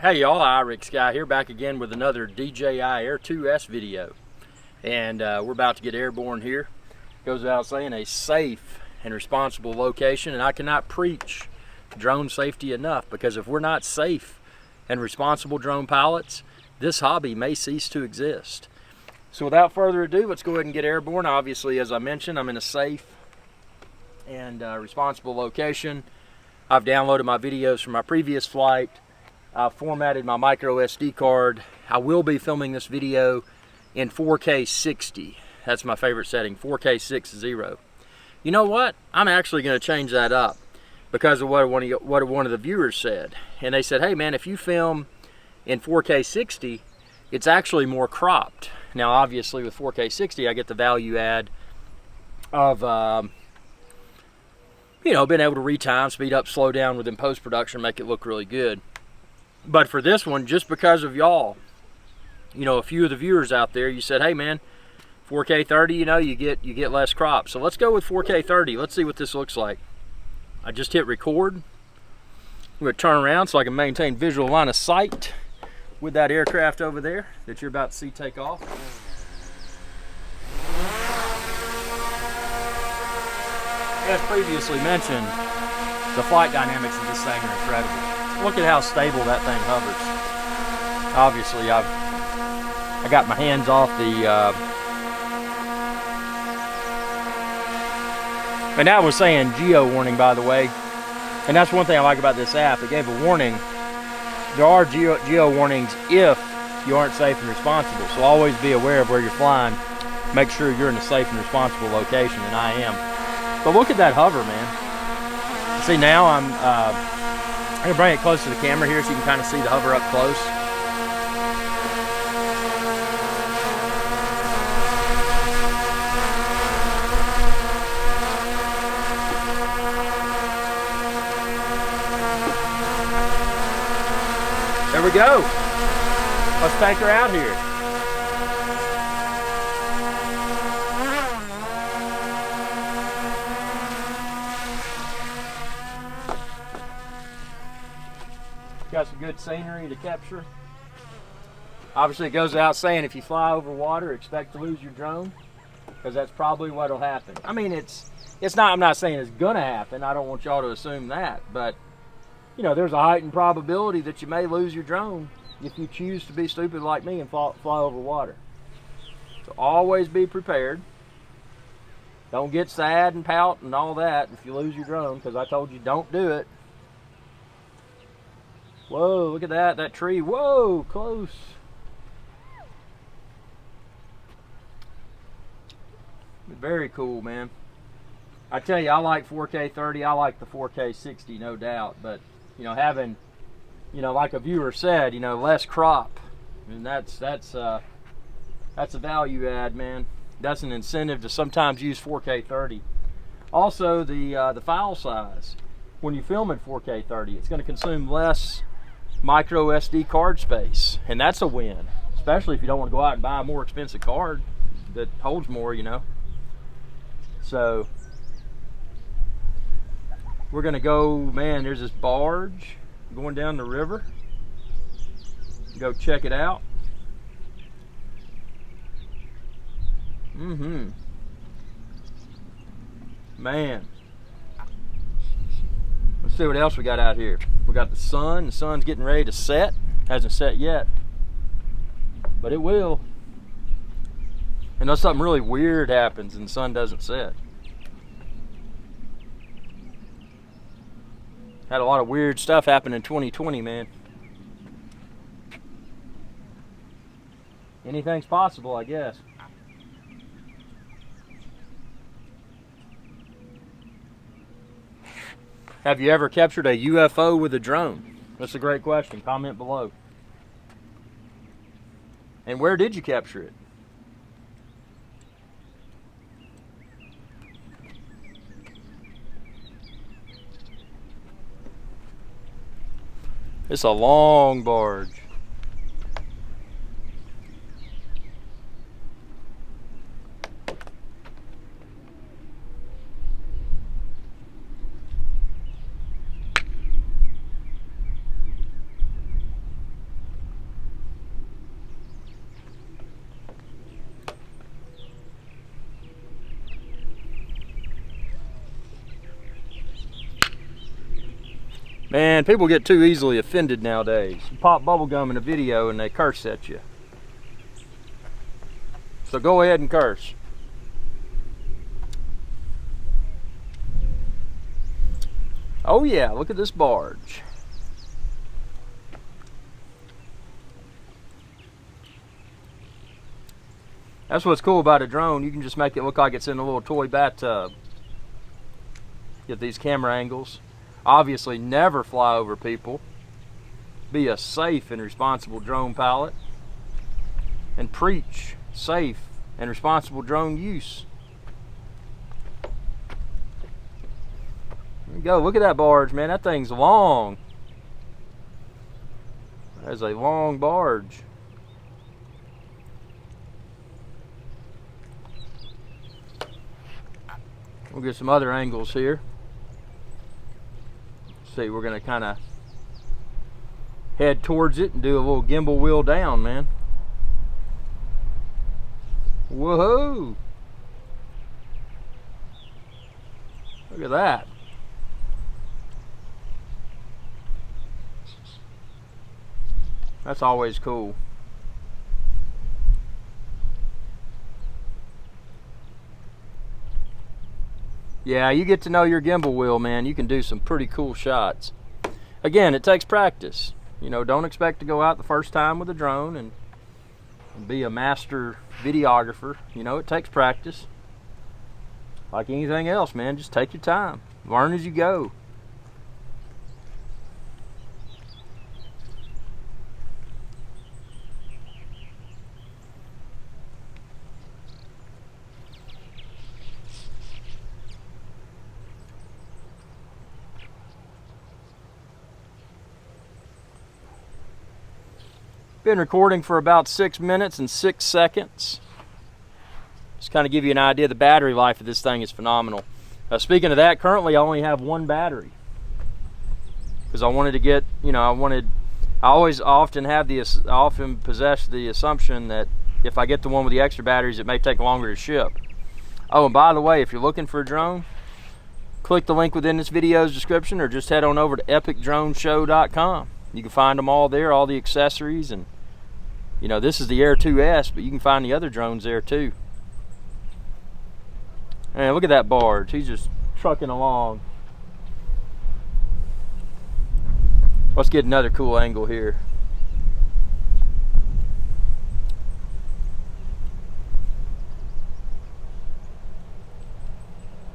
Hey y'all, Irix Guy here, back again with another DJI Air 2S video. And we're about to get airborne here. Goes without saying, a safe and responsible location, and I cannot preach drone safety enough, because if we're not safe and responsible drone pilots, this hobby may cease to exist. So without further ado, let's go ahead and get airborne. Obviously, as I mentioned, I'm in a safe and responsible location. I've downloaded my videos from my previous flight. I've formatted my micro SD card. I will be filming this video in 4K 60. That's my favorite setting, 4K 60. You know what? I'm actually going to change that up because of what one of the viewers said. And they said, hey man, if you film in 4K 60, it's actually more cropped. Now obviously with 4K 60, I get the value add of being able to retime, speed up, slow down within post-production, make it look really good. But for this one, just because of y'all, a few of the viewers out there, you said, hey man, 4K 30, you get less crop. So let's go with 4K 30. Let's see what this looks like. I just hit record. I'm going to turn around so I can maintain visual line of sight with that aircraft over there that you're about to see take off. As previously mentioned, the flight dynamics of this thing are incredible. Look at how stable that thing hovers. Obviously, I got my hands off the and that was saying geo warning, by the way, and that's one thing I like about this app. It gave a warning. There are geo warnings if you aren't safe and responsible, so always be aware of where you're flying. Make sure you're in a safe and responsible location, and I am. But look at that hover, man. See, now I'm going to bring it close to the camera here so you can kind of see the hover up close. There we go. Let's take her out here. Got some good scenery to capture. Obviously, it goes without saying, if you fly over water, expect to lose your drone, because that's probably what'll happen. I mean, it's not. I'm not saying it's gonna happen. I don't want y'all to assume that, but there's a heightened probability that you may lose your drone if you choose to be stupid like me and fly over water. So always be prepared. Don't get sad and pout and all that if you lose your drone, because I told you don't do it. Whoa, look at that tree. Whoa, close. Very cool, man. I tell you, I like 4K 30. I like the 4K 60, no doubt. But, having, like a viewer said, less crop. And that's a value add, man. That's an incentive to sometimes use 4K 30. Also, the file size. When you film in 4K 30, it's going to consume less micro SD card space, and that's a win, especially if you don't want to go out and buy a more expensive card that holds more, So we're gonna go, man, there's this barge going down the river. Go check it out. Man, let's see what else we got out here. We got the sun. The sun's getting ready to set. Hasn't set yet, but it will. Unless something really weird happens and the sun doesn't set. Had a lot of weird stuff happen in 2020, man. Anything's possible, I guess. Have you ever captured a UFO with a drone? That's a great question. Comment below. And where did you capture it? It's a long barge. Man, people get too easily offended nowadays. You pop bubble gum in a video and they curse at you. So go ahead and curse. Oh yeah, look at this barge. That's what's cool about a drone. You can just make it look like it's in a little toy bathtub. Get these camera angles. Obviously never fly over people. Be a safe and responsible drone pilot. And preach safe and responsible drone use. There you go, look at that barge, man. That thing's long. That's a long barge. We'll get some other angles here. See, we're gonna kind of head towards it and do a little gimbal wheel down, man. Woohoo! Look at that. That's always cool. Yeah, you get to know your gimbal wheel, man. You can do some pretty cool shots. Again, it takes practice. You know, don't expect to go out the first time with a drone and be a master videographer. You know, it takes practice. Like anything else, man, just take your time. Learn as you go. Been recording for about 6 minutes and 6 seconds. Just kind of give you an idea. The battery life of this thing is phenomenal. Speaking of that, currently I only have one battery because I wanted to get, you know, I often possess the assumption that if I get the one with the extra batteries, it may take longer to ship. Oh, and by the way, if you're looking for a drone, click the link within this video's description or just head on over to epicdroneshow.com. You can find them all there, all the accessories, and you know, this is the Air 2S, but you can find the other drones there too. And look at that barge. He's just trucking along. Let's get another cool angle here.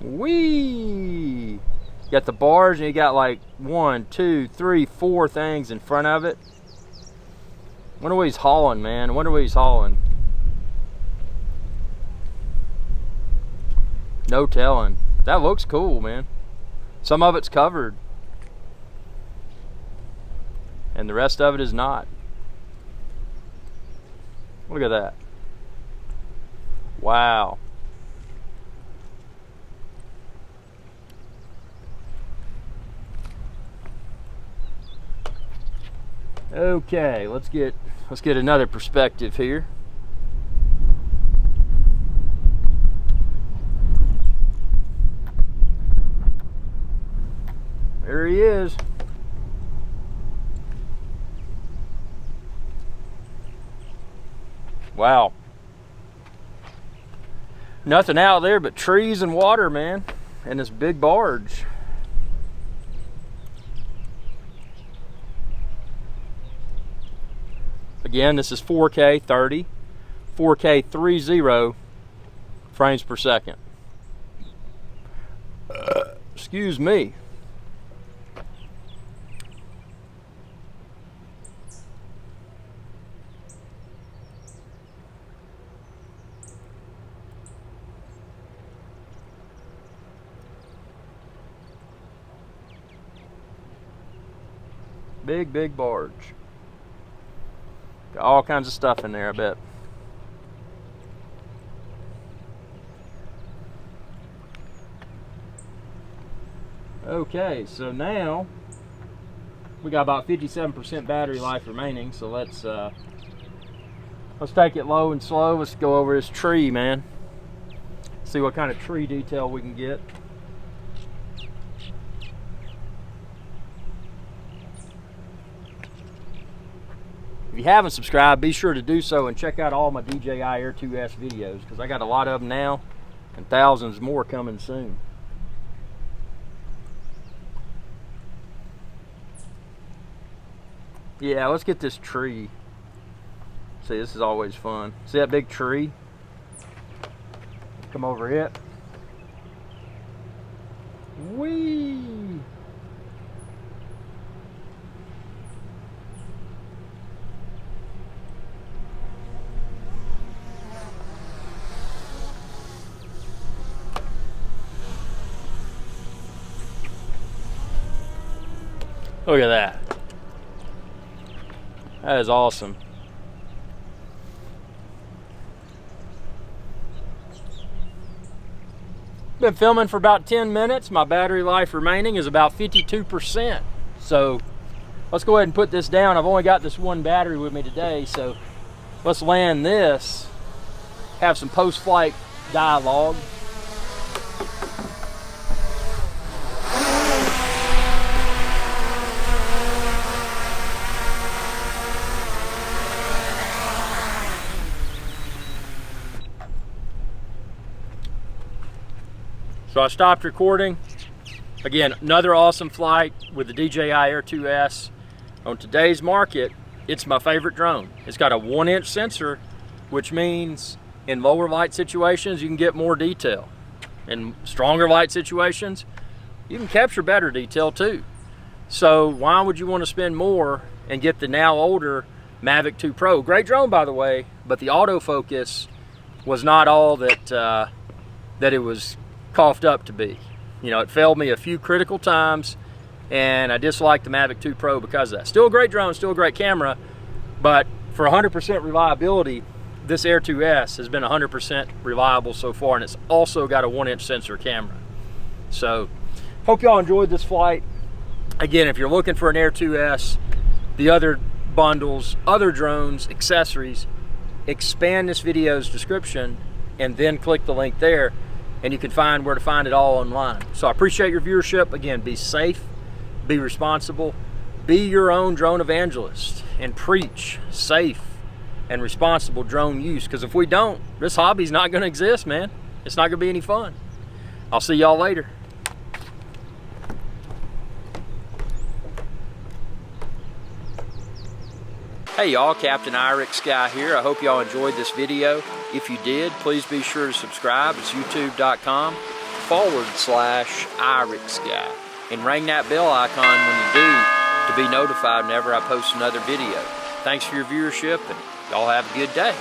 Whee! You got the barge and you got like 1, 2, 3, 4 things in front of it. Wonder what he's hauling, man. I wonder what he's hauling. No telling. That looks cool, man. Some of it's covered. And the rest of it is not. Look at that. Wow. Okay, let's get another perspective here. There he is. Wow. Nothing out there but trees and water, man, and this big barge. Again, this is 4K 30, 4K 30 frames per second. Excuse me. Big barge. Got all kinds of stuff in there, I bet. Okay, so now we got about 57% battery life remaining, so let's take it low and slow. Let's go over this tree, man. See what kind of tree detail we can get. you haven't subscribed, be sure to do so and check out all my DJI Air 2S videos, because I got a lot of them now and thousands more coming soon. Yeah, let's get this tree. See, this is always fun. See that big tree? Come over it. Whee! Look at that. That is awesome. Been filming for about 10 minutes. My battery life remaining is about 52%. So let's go ahead and put this down. I've only got this one battery with me today, so let's land this, have some post-flight dialogue. So I stopped recording. Again, another awesome flight with the DJI Air 2S. On today's market, it's my favorite drone. It's got a 1-inch sensor, which means in lower light situations, you can get more detail. In stronger light situations, you can capture better detail too. So why would you want to spend more and get the now older Mavic 2 Pro? Great drone, by the way, but the autofocus was not all that it was coughed up to be. You know, it failed me a few critical times, and I dislike the Mavic 2 Pro because of that. Still a great drone, still a great camera, but for 100% reliability, this Air 2S has been 100% reliable so far, and it's also got a 1-inch sensor camera. So, hope y'all enjoyed this flight. Again, if you're looking for an Air 2S, the other bundles, other drones, accessories, expand this video's description and then click the link there, and you can find where to find it all online. So I appreciate your viewership. Again, be safe, be responsible, be your own drone evangelist, and preach safe and responsible drone use. Because if we don't, this hobby's not gonna exist, man. It's not gonna be any fun. I'll see y'all later. Hey y'all, Captain Irix Sky here. I hope y'all enjoyed this video. If you did, please be sure to subscribe. It's youtube.com/Irix Sky. And ring that bell icon when you do to be notified whenever I post another video. Thanks for your viewership, and y'all have a good day.